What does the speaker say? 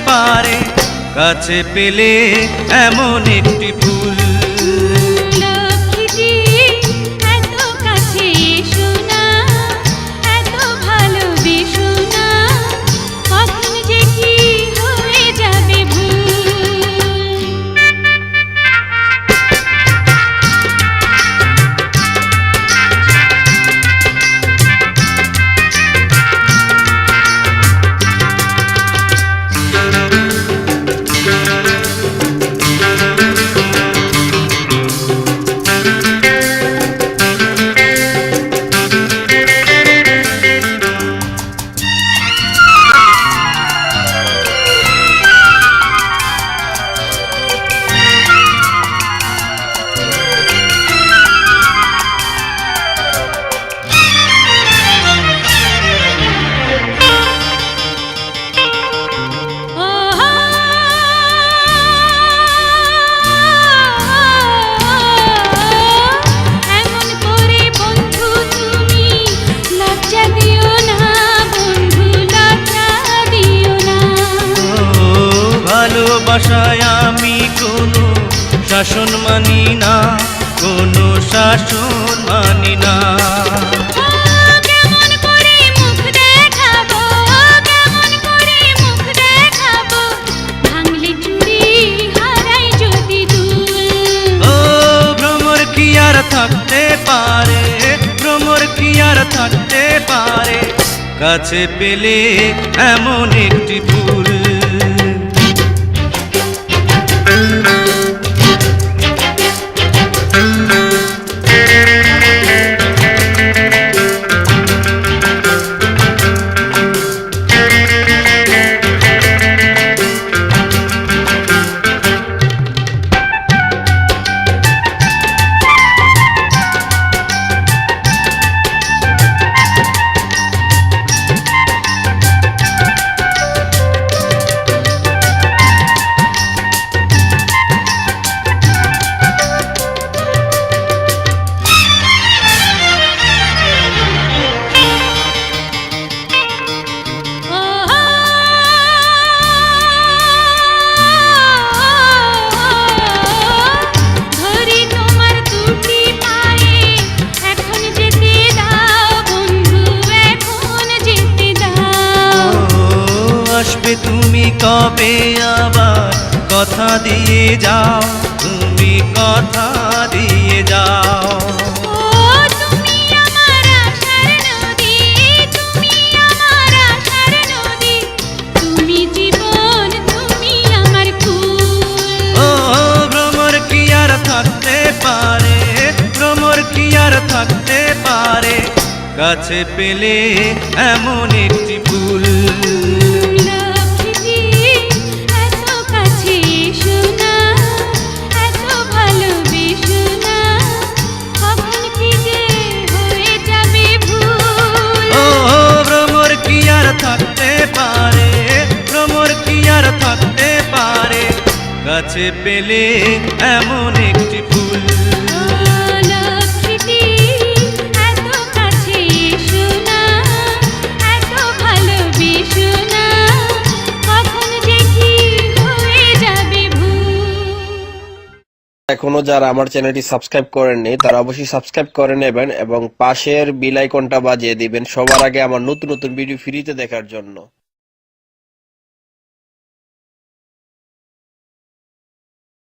পারে কাছে পেলে এমন একটি ফুল। লক্ষ্মীটি এত কাছে এসো না, এত ভালোবেসো না, কখন যে কি হয়ে যাবে ভুল। ভালোবাসায় আমি কোনো শাসন মানি না, কোনো শাসন মানি না। কেমন করে মুখ দেখাবো, কেমন করে মুখ দেখাবো, ভাঙলে চুড়ি হারাই যদি দুল। ও ভ্রমর কি আর থাকতে পারে, ভ্রমর কি আর থাকতে পারে কাছে পেলে এমন একটি ফুল। তুমি কবে আবার কথা দিয়ে যাও, তুমি কথা দিয়ে যাও। তুমি আমার আশার নদী, তুমি আমার আশার নদী, তুমি জীবন, তুমি আমার কুল। ও ভ্রমর কি আর থাকতে পারে, ভ্রমর কি আর থাকতে পারে কাছে পেলে এমন একটি ফুল। থাকতে পারে, ভ্রমর কি আর থাকতে পারে কাছে পেলে এমন একটি ফুল। লক্ষ্মীটি এত কাছে এসো না, এত ভালোবেসো না, কখন যে কি হয়ে যাবে ভুল। এখনো যারা আমার চ্যানেলটি সাবস্ক্রাইব করেননি তারা অবশ্যই সাবস্ক্রাইব করে নেবেন এবং পাশের বেল আইকনটা বাজিয়ে দিবেন সবার আগে আমার নতুন নতুন ভিডিও ফ্রিতে দেখার জন্য।